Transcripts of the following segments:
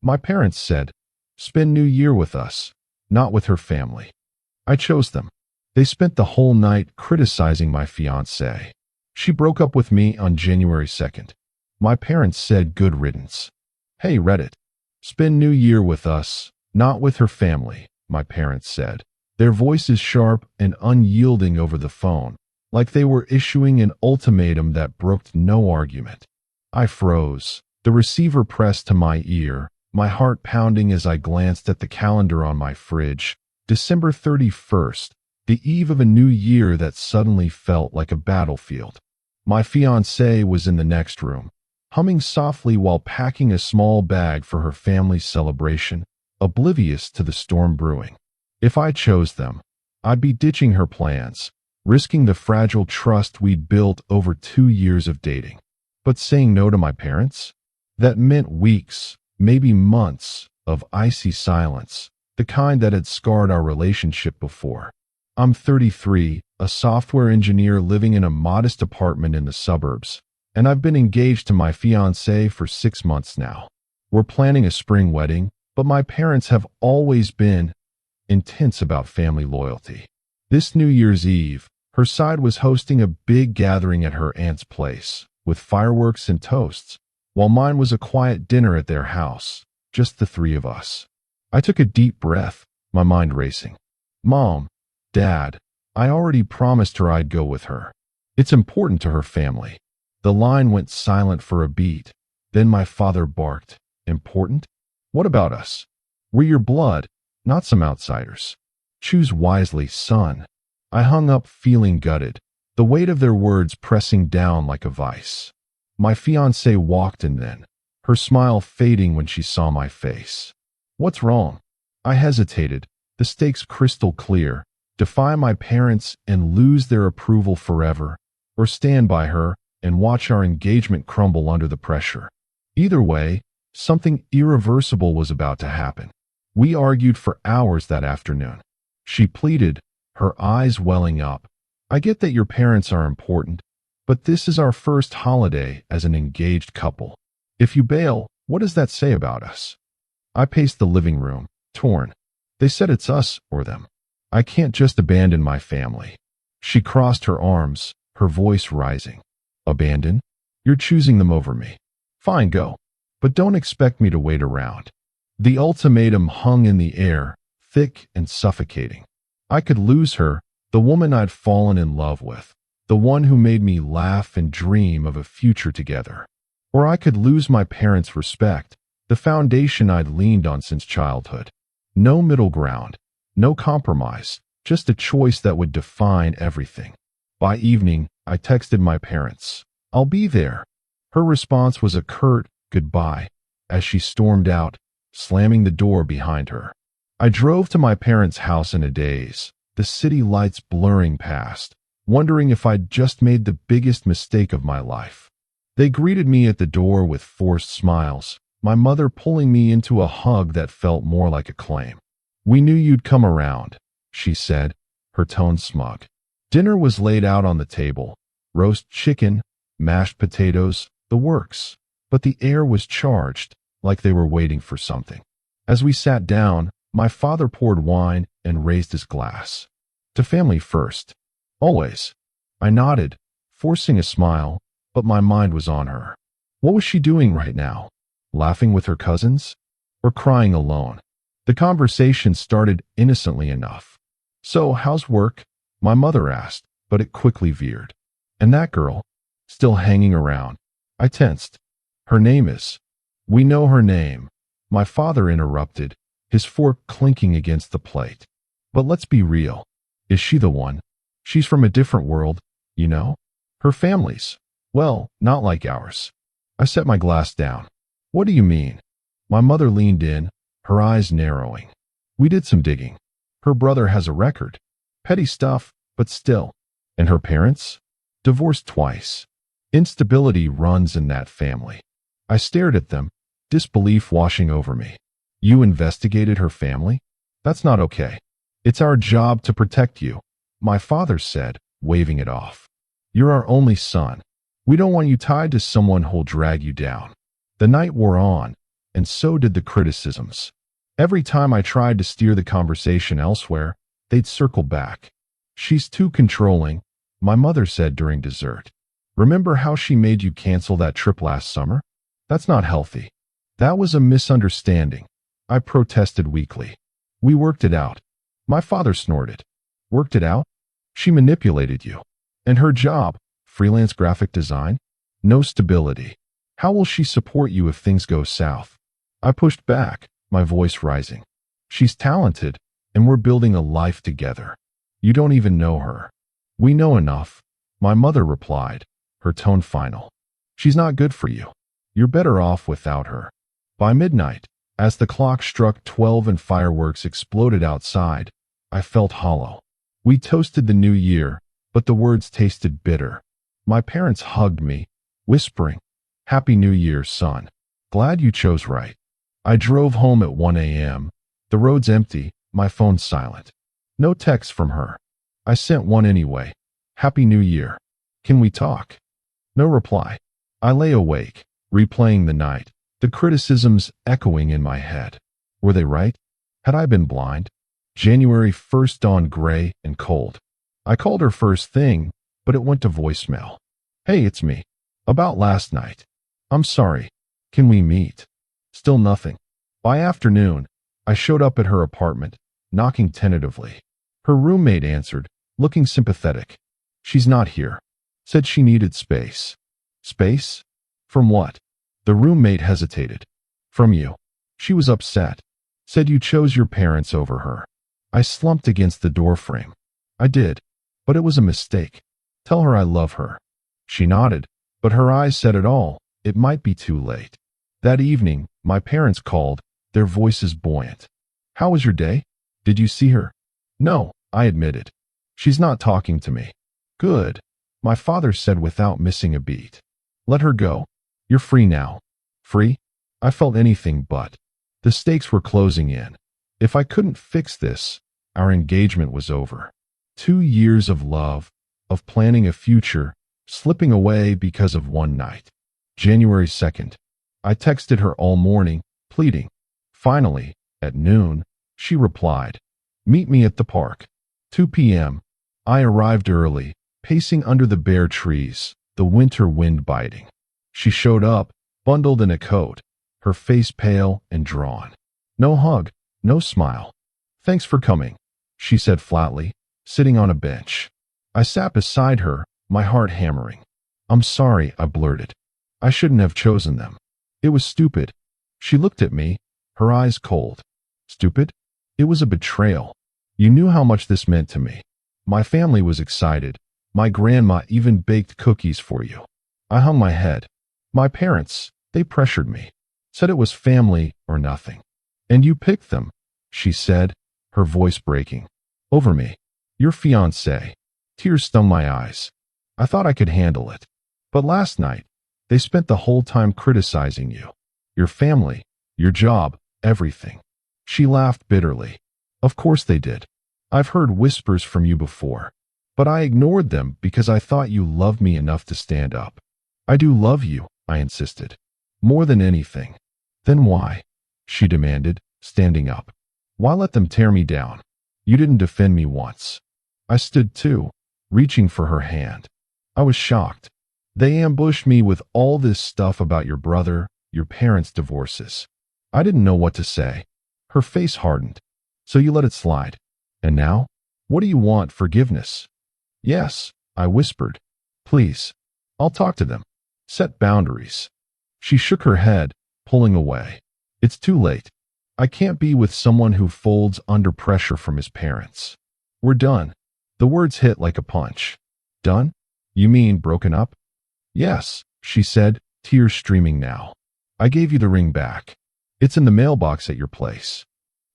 My parents said, spend New Year with us, not with her family. I chose them. They spent the whole night criticizing my fiancée. She broke up with me on January 2nd. My parents said good riddance. Hey Reddit, spend New Year with us, not with her family, my parents said. Their voices sharp and unyielding over the phone, like they were issuing an ultimatum that brooked no argument. I froze, the receiver pressed to my ear, my heart pounding as I glanced at the calendar on my fridge. December 31st, the eve of a new year that suddenly felt like a battlefield. My fiancée was in the next room, humming softly while packing a small bag for her family's celebration, oblivious to the storm brewing. If I chose them, I'd be ditching her plans, risking the fragile trust we'd built over 2 years of dating. But saying no to my parents? That meant weeks, maybe months, of icy silence, the kind that had scarred our relationship before. I'm 33, a software engineer living in a modest apartment in the suburbs, and I've been engaged to my fiancée for 6 months now. We're planning a spring wedding, but my parents have always been intense about family loyalty. This New Year's Eve, her side was hosting a big gathering at her aunt's place, with fireworks and toasts, while mine was a quiet dinner at their house, just the 3 of us. I took a deep breath, my mind racing. Mom, Dad, I already promised her I'd go with her. It's important to her family. The line went silent for a beat. Then my father barked. Important? What about us? We're your blood, not some outsiders. Choose wisely, son. I hung up feeling gutted, the weight of their words pressing down like a vice. My fiancée walked in then, her smile fading when she saw my face. What's wrong? I hesitated, the stakes crystal clear. Defy my parents and lose their approval forever, or stand by her and watch our engagement crumble under the pressure. Either way, something irreversible was about to happen. We argued for hours that afternoon. She pleaded, her eyes welling up. I get that your parents are important, but this is our first holiday as an engaged couple. If you bail, what does that say about us? I paced the living room, torn. They said it's us or them. I can't just abandon my family. She crossed her arms, her voice rising. Abandon? You're choosing them over me. Fine, go. But don't expect me to wait around. The ultimatum hung in the air, thick and suffocating. I could lose her, the woman I'd fallen in love with, the one who made me laugh and dream of a future together. Or I could lose my parents' respect, the foundation I'd leaned on since childhood. No middle ground. No compromise, just a choice that would define everything. By evening, I texted my parents. I'll be there. Her response was a curt goodbye as she stormed out, slamming the door behind her. I drove to my parents' house in a daze, the city lights blurring past, wondering if I'd just made the biggest mistake of my life. They greeted me at the door with forced smiles, my mother pulling me into a hug that felt more like a claim. We knew you'd come around, she said, her tone smug. Dinner was laid out on the table, roast chicken, mashed potatoes, the works, but the air was charged, like they were waiting for something. As we sat down, my father poured wine and raised his glass. To family first. Always. I nodded, forcing a smile, but my mind was on her. What was she doing right now? Laughing with her cousins? Or crying alone? The conversation started innocently enough. So, how's work? My mother asked, but it quickly veered. And that girl? Still hanging around. I tensed. Her name is. We know her name. My father interrupted, his fork clinking against the plate. But let's be real. Is she the one? She's from a different world, you know? Her family's. Well, not like ours. I set my glass down. What do you mean? My mother leaned in, her eyes narrowing. We did some digging. Her brother has a record. Petty stuff, but still. And her parents? Divorced twice. Instability runs in that family. I stared at them, disbelief washing over me. You investigated her family? That's not okay. It's our job to protect you, my father said, waving it off. You're our only son. We don't want you tied to someone who'll drag you down. The night wore on, and so did the criticisms. Every time I tried to steer the conversation elsewhere, they'd circle back. "She's too controlling," my mother said during dessert. "Remember how she made you cancel that trip last summer? That's not healthy." "That was a misunderstanding," I protested weakly. "We worked it out." My father snorted. "Worked it out? She manipulated you. And her job, freelance graphic design? No stability. How will she support you if things go south?" I pushed back, my voice rising. "She's talented, and we're building a life together. You don't even know her." "We know enough," my mother replied, her tone final. "She's not good for you. You're better off without her." By midnight, as the clock struck 12 and fireworks exploded outside, I felt hollow. We toasted the new year, but the words tasted bitter. My parents hugged me, whispering, "Happy New Year, son. Glad you chose right." I drove home at 1 a.m. The road's empty, my phone silent. No text from her. I sent one anyway. "Happy New Year. Can we talk?" No reply. I lay awake, replaying the night, the criticisms echoing in my head. Were they right? Had I been blind? January 1st dawned gray and cold. I called her first thing, but it went to voicemail. "Hey, it's me. About last night. I'm sorry. Can we meet?" Still nothing. By afternoon, I showed up at her apartment, knocking tentatively. Her roommate answered, looking sympathetic. "She's not here. Said she needed space." "Space? From what?" The roommate hesitated. "From you. She was upset. Said you chose your parents over her." I slumped against the doorframe. "I did, but it was a mistake. Tell her I love her." She nodded, but her eyes said it all. It might be too late. That evening, my parents called, their voices buoyant. "How was your day? Did you see her?" "No," I admitted. "She's not talking to me." "Good," my father said without missing a beat. "Let her go. You're free now." Free? I felt anything but. The stakes were closing in. If I couldn't fix this, our engagement was over. 2 years of love, of planning a future, slipping away because of one night. January 2nd. I texted her all morning, pleading. Finally, at noon, she replied, "Meet me at the park." 2 p.m. I arrived early, pacing under the bare trees, the winter wind biting. She showed up, bundled in a coat, her face pale and drawn. No hug, no smile. "Thanks for coming," she said flatly, sitting on a bench. I sat beside her, my heart hammering. "I'm sorry," I blurted. "I shouldn't have chosen them. It was stupid." She looked at me, her eyes cold. "Stupid? It was a betrayal. You knew how much this meant to me. My family was excited. My grandma even baked cookies for you." I hung my head. "My parents, they pressured me. Said it was family or nothing." "And you picked them," she said, her voice breaking. "Over me. Your fiancé." Tears stung my eyes. I thought I could handle it. "But last night, they spent the whole time criticizing you. Your family, your job, everything." She laughed bitterly. "Of course they did. I've heard whispers from you before. But I ignored them because I thought you loved me enough to stand up." "I do love you," I insisted. "More than anything." "Then why?" she demanded, standing up. "Why let them tear me down? You didn't defend me once." I stood too, reaching for her hand. I was shocked. "They ambushed me with all this stuff about your brother, your parents' divorces." I didn't know what to say. Her face hardened. "So you let it slide. And now? What do you want, forgiveness?" "Yes," I whispered. "Please. I'll talk to them. Set boundaries." She shook her head, pulling away. "It's too late. I can't be with someone who folds under pressure from his parents. We're done." The words hit like a punch. "Done? You mean broken up?" "Yes," she said, tears streaming now. "I gave you the ring back. It's in the mailbox at your place."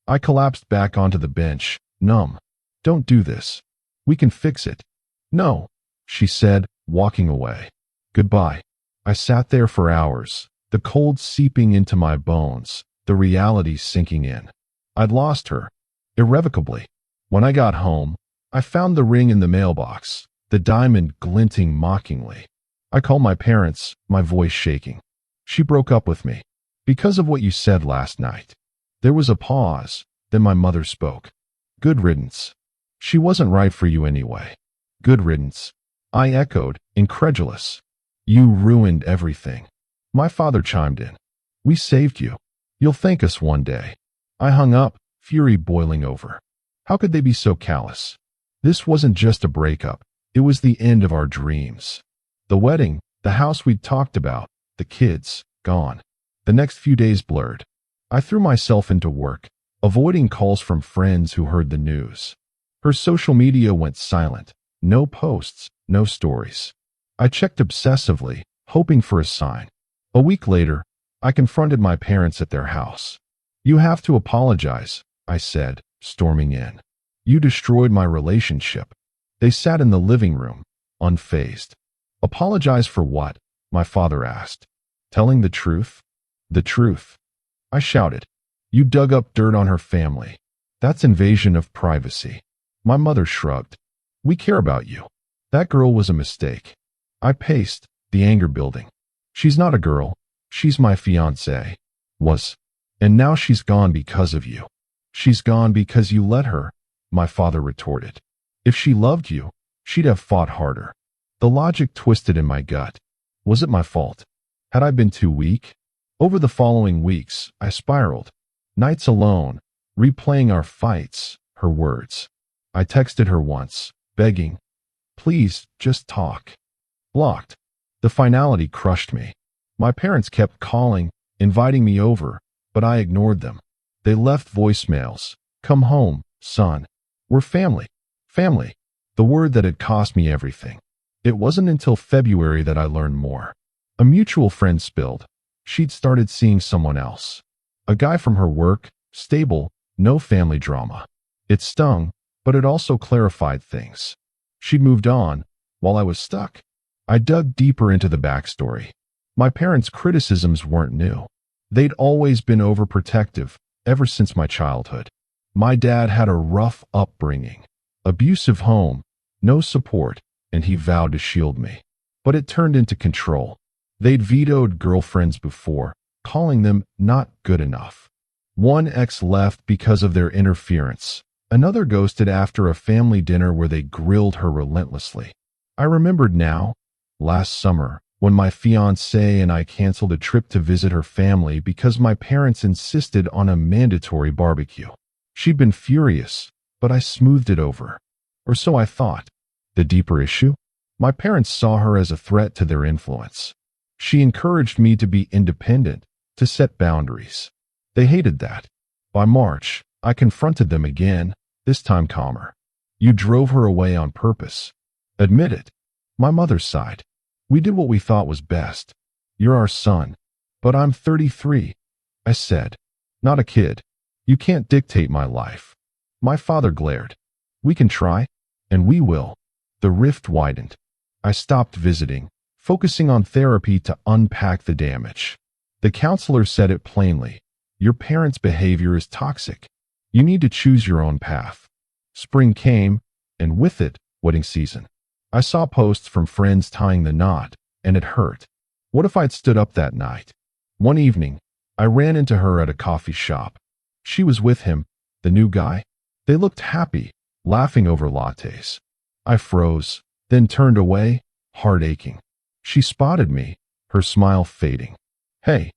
I collapsed back onto the bench, numb. "Don't do this. We can fix it." "No," she said, walking away. "Goodbye." I sat there for hours, the cold seeping into my bones, the reality sinking in. I'd lost her, irrevocably. When I got home, I found the ring in the mailbox, the diamond glinting mockingly. I called my parents, my voice shaking. "She broke up with me." Because of what you said last night. There was a pause, then my mother spoke. Good riddance. She wasn't right for you anyway. Good riddance. I echoed, incredulous. You ruined everything. My father chimed in. We saved you. You'll thank us one day. I hung up, fury boiling over. How could they be so callous? This wasn't just a breakup. It was the end of our dreams. The wedding, the house we'd talked about, the kids, gone. The next few days blurred. I threw myself into work, avoiding calls from friends who heard the news. Her social media went silent. No posts, no stories. I checked obsessively, hoping for a sign. A week later, I confronted my parents at their house. You have to apologize, I said, storming in. You destroyed my relationship. They sat in the living room, unfazed. Apologize for what? My father asked. Telling the truth? The truth. I shouted. You dug up dirt on her family. That's invasion of privacy. My mother shrugged. We care about you. That girl was a mistake. I paced, the anger building. She's not a girl. She's my fiancée. Was. And now she's gone because of you. She's gone because you let her, my father retorted. If she loved you, she'd have fought harder. The logic twisted in my gut. Was it my fault? Had I been too weak? Over the following weeks, I spiraled. Nights alone, replaying our fights, her words. I texted her once, begging, please, just talk. Blocked. The finality crushed me. My parents kept calling, inviting me over, but I ignored them. They left voicemails. Come home, son. We're family. Family. The word that had cost me everything. It wasn't until February that I learned more. A mutual friend spilled. She'd started seeing someone else. A guy from her work, stable, no family drama. It stung, but it also clarified things. She'd moved on, while I was stuck. I dug deeper into the backstory. My parents' criticisms weren't new. They'd always been overprotective, ever since my childhood. My dad had a rough upbringing. Abusive home, no support, and he vowed to shield me. But it turned into control. They'd vetoed girlfriends before, calling them not good enough. One ex left because of their interference. Another ghosted after a family dinner where they grilled her relentlessly. I remembered now, last summer, when my fiancée and I canceled a trip to visit her family because my parents insisted on a mandatory barbecue. She'd been furious, but I smoothed it over. Or so I thought. The deeper issue? My parents saw her as a threat to their influence. She encouraged me to be independent, to set boundaries. They hated that. By March, I confronted them again, this time calmer. You drove her away on purpose. Admit it. My mother sighed. We did what we thought was best. You're our son. But I'm 33, I said. Not a kid. You can't dictate my life. My father glared. We can try, and we will. The rift widened. I stopped visiting, focusing on therapy to unpack the damage. The counselor said it plainly. Your parents' behavior is toxic. You need to choose your own path. Spring came, and with it, wedding season. I saw posts from friends tying the knot, and it hurt. What if I'd stood up that night? One evening, I ran into her at a coffee shop. She was with him, the new guy. They looked happy, laughing over lattes. I froze, then turned away, heart aching. She spotted me, her smile fading. Hey,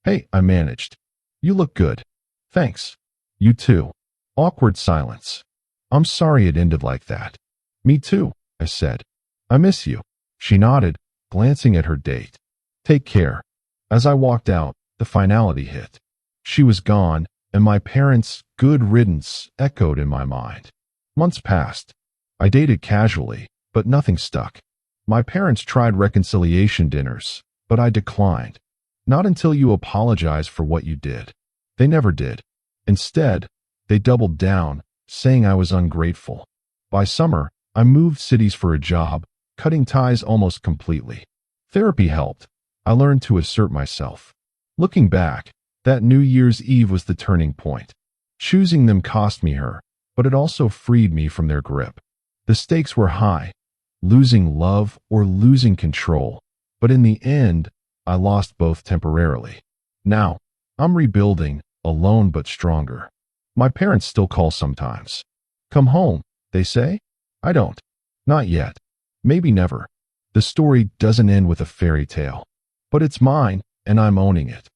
I managed. You look good. Thanks. You too. Awkward silence. I'm sorry it ended like that. Me too, I said. I miss you. She nodded, glancing at her date. Take care. As I walked out, the finality hit. She was gone, and my parents' good riddance echoed in my mind. Months passed. I dated casually, but nothing stuck. My parents tried reconciliation dinners, but I declined. Not until you apologize for what you did. They never did. Instead, they doubled down, saying I was ungrateful. By summer, I moved cities for a job, cutting ties almost completely. Therapy helped. I learned to assert myself. Looking back, that New Year's Eve was the turning point. Choosing them cost me her, but it also freed me from their grip. The stakes were high, losing love or losing control, but in the end, I lost both temporarily. Now, I'm rebuilding, alone but stronger. My parents still call sometimes. Come home, they say. I don't. Not yet. Maybe never. The story doesn't end with a fairy tale. But it's mine, and I'm owning it.